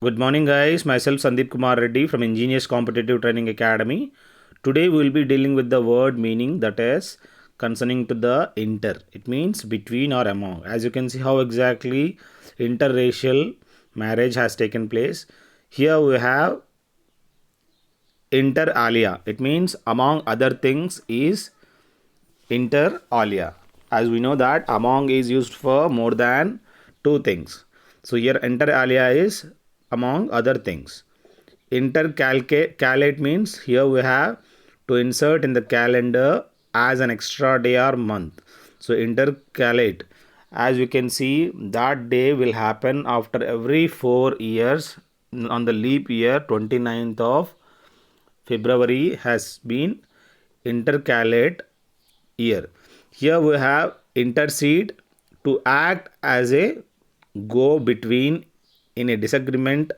Good morning, guys. Myself Sandeep Kumar Reddy from Engineers Competitive Training Academy. Today we will be dealing with the word meaning, that is concerning to the inter. It means between or among. As you can see how exactly interracial marriage has taken place. Here we have inter alia. It means among other things is inter alia. As we know that among is used for more than two things. So here inter alia is among other things. Intercalate means here we have to insert in the calendar as an extra day or month. So intercalate, as you can see, that day will happen after every 4 years on the leap year. 29th of February has been intercalate year. Here we have intercede, to act as a go between in a disagreement,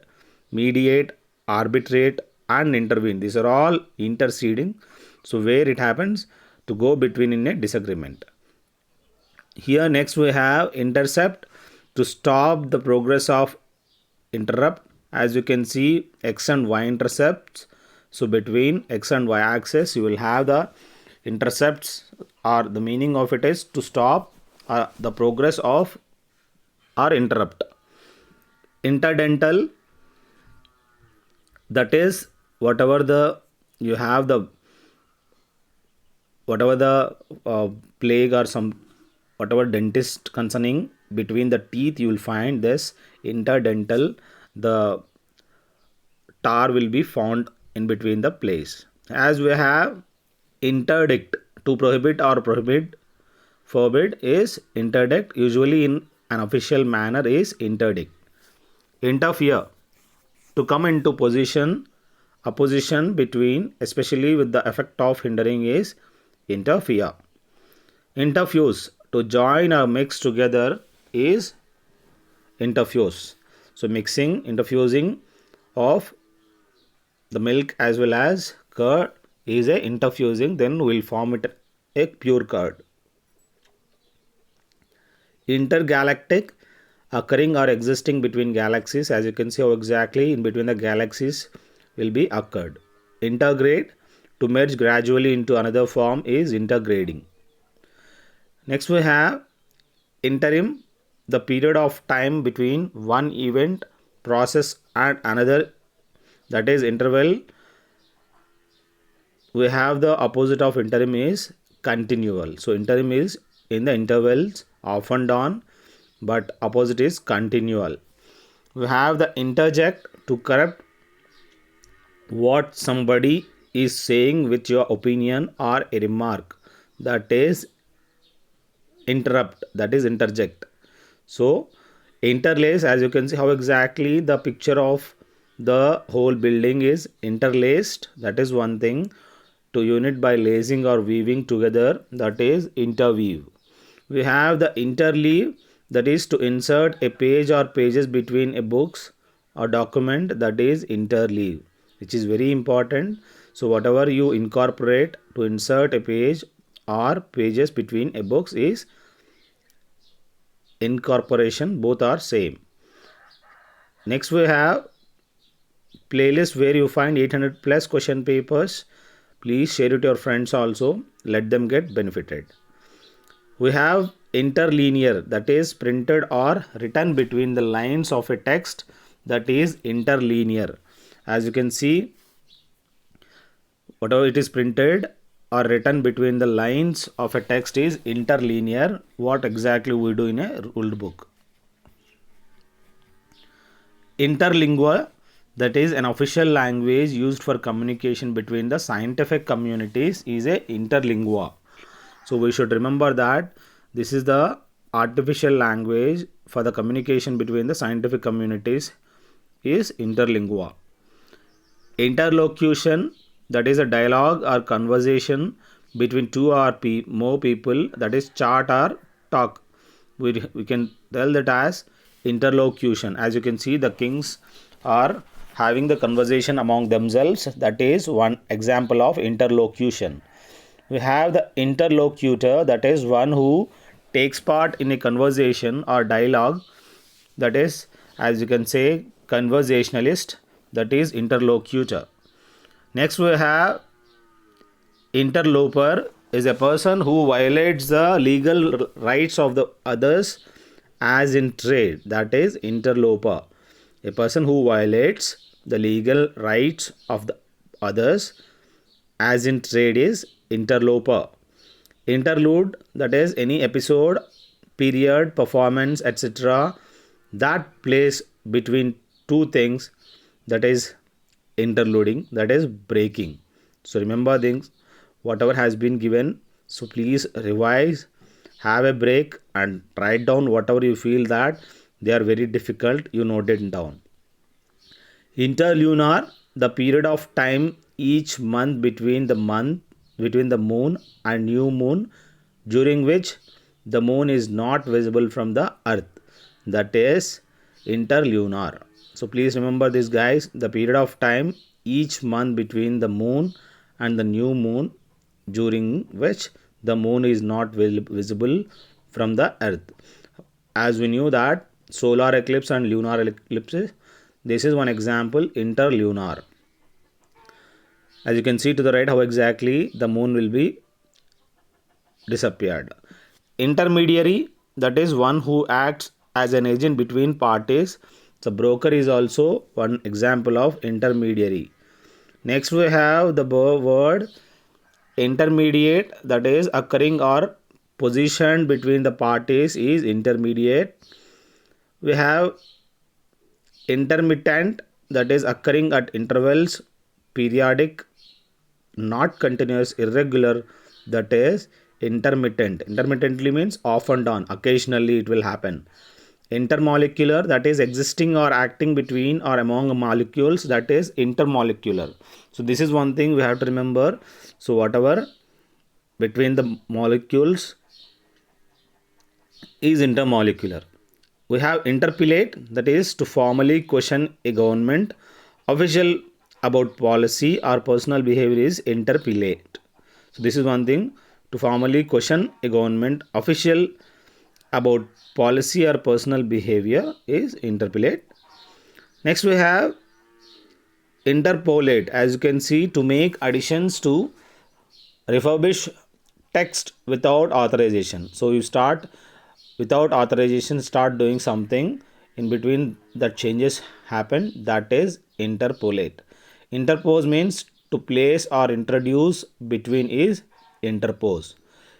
mediate, arbitrate, and intervene. These are all interceding. So where it happens to go between in a disagreement. Here next we have intercept, to stop the progress of, interrupt. As you can see, x and y intercepts. So between x and y axis you will have the intercepts, or the meaning of it is to stop the progress of or interrupt. Interdental, that is whatever the you have the whatever the plague or some whatever dentist concerning between the teeth, you will find this interdental, the tar will be found in between the place. As we have interdict, to prohibit or forbid is interdict. Usually in an official manner is interdict. Interfere, to come into opposition between, especially with the effect of hindering, is interfere. Interfuse, to join or mix together is interfuse. So mixing, interfusing of the milk as well as curd is a interfusing, then we'll form it a pure curd. Intergalactic, occurring or existing between galaxies. As you can see how exactly in between the galaxies will be occurred. Intergrade, to merge gradually into another form is intergrading. Next we have interim, the period of time between one event, process and another, that is interval. We have the opposite of interim is continual. So interim is in the intervals off and on, but opposite is continual. We have the interject, to corrupt what somebody is saying with your opinion or a remark, that is interrupt, that is interject. So interlace, as you can see how exactly the picture of the whole building is interlaced, that is one thing. To unite by lacing or weaving together, that is interweave. We have the interleave, that is to insert a page or pages between a books or document, that is interleave, which is very important. So whatever you incorporate to insert a page or pages between a books is incorporation, both are same. Next we have playlist, where you find 800 plus question papers. Please share it to your friends also, let them get benefited. We have interlinear, that is printed or written between the lines of a text, that is interlinear. As you can see, whatever it is printed or written between the lines of a text is interlinear, what exactly we do in a ruled book. Interlingua, that is an official language used for communication between the scientific communities, is a interlingua. So we should remember that this is the artificial language for the communication between the scientific communities is interlingua. Interlocution, that is a dialogue or conversation between two or more people, that is chat or talk. We can tell that as interlocution. As you can see, the kings are having the conversation among themselves, that is one example of interlocution. We have the interlocutor, that is one who takes part in a conversation or dialogue, that is, as you can say, conversationalist, that is interlocutor. Next we have interloper is a person who violates the legal rights of the others as in trade, that is interloper. A person who violates the legal rights of the others as in trade is interloper. Interlude, that is any episode, period, performance, etc. that plays between two things, that is interluding, that is breaking. So remember things, whatever has been given. So please revise, have a break, and write down whatever you feel that they are very difficult. You note it down. Interlunar, the period of time each month between the moon and new moon, during which the moon is not visible from the earth, that is interlunar. So please remember this, guys, the period of time each month between the moon and the new moon, during which the moon is not visible from the earth. As we knew that solar eclipse and lunar eclipses, this is one example, interlunar. As you can see to the right how exactly the moon will be disappeared. Intermediary, that is one who acts as an agent between parties. The broker is also one example of intermediary. Next we have the word intermediate, that is occurring or positioned between the parties is intermediate. We have intermittent, that is occurring at intervals, periodic, not continuous, irregular, that is intermittent. Intermittently means off and on, occasionally it will happen. Intermolecular, that is existing or acting between or among molecules, that is intermolecular. So this is one thing we have to remember. So whatever between the molecules is intermolecular. We have interpellate, that is to formally question a government official about policy or personal behavior is interpellate. So this is one thing, to formally question a government official about policy or personal behavior is interpellate. Next we have interpolate, as you can see, to make additions to refurbish text without authorization. So you start without authorization, start doing something, in between that changes happen, that is interpolate. Interpose means to place or introduce between is interpose.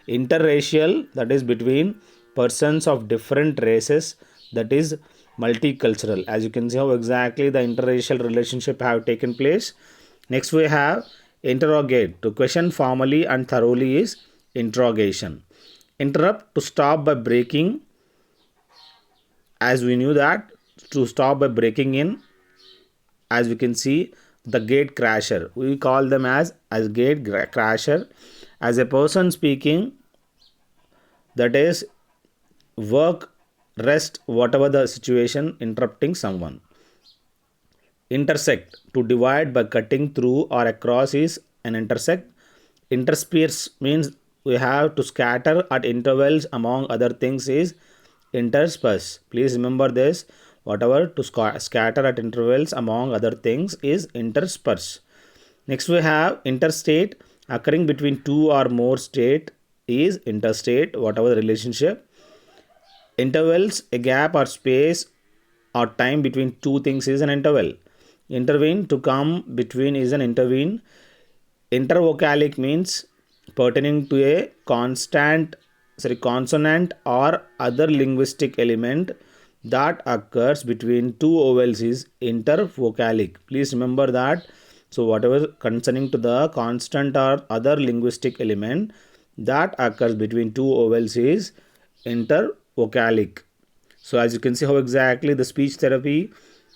Interracial, that is between persons of different races, that is multicultural. As you can see how exactly the interracial relationship have taken place. Next we have interrogate, to question formally and thoroughly is interrogation. Interrupt, to stop by breaking, as we knew that to stop by breaking in. As we can see, the gate crasher, we call them as gate crasher, as a person speaking, that is work, rest, whatever the situation, interrupting someone. Intersect, to divide by cutting through or across is an intersect. Intersperse means we have to scatter at intervals among other things is intersperse. Please remember this, whatever to scatter at intervals among other things is intersperse. Next we have interstate, occurring between two or more state is interstate, whatever the relationship. Intervals, a gap or space or time between two things is an interval. Intervene, to come between is an intervene. Intervocalic means pertaining to a consonant or other linguistic element that occurs between two vowels is intervocalic. Please remember that. So whatever concerning to the constant or other linguistic element that occurs between two vowels is intervocalic. So as you can see how exactly the speech therapy,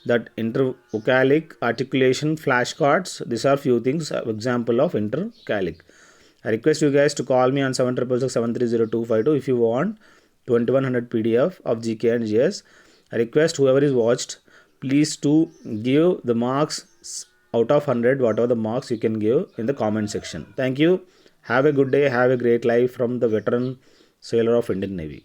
that intervocalic articulation, flashcards, these are few things, example of intervocalic. I request you guys to call me on 7667302252 if you want 2100 PDF of GK and GS. I request whoever is watched, please to give the marks out of 100, whatever the marks you can give in the comment section. Thank you. Have a good day. Have a great life from the veteran sailor of Indian Navy.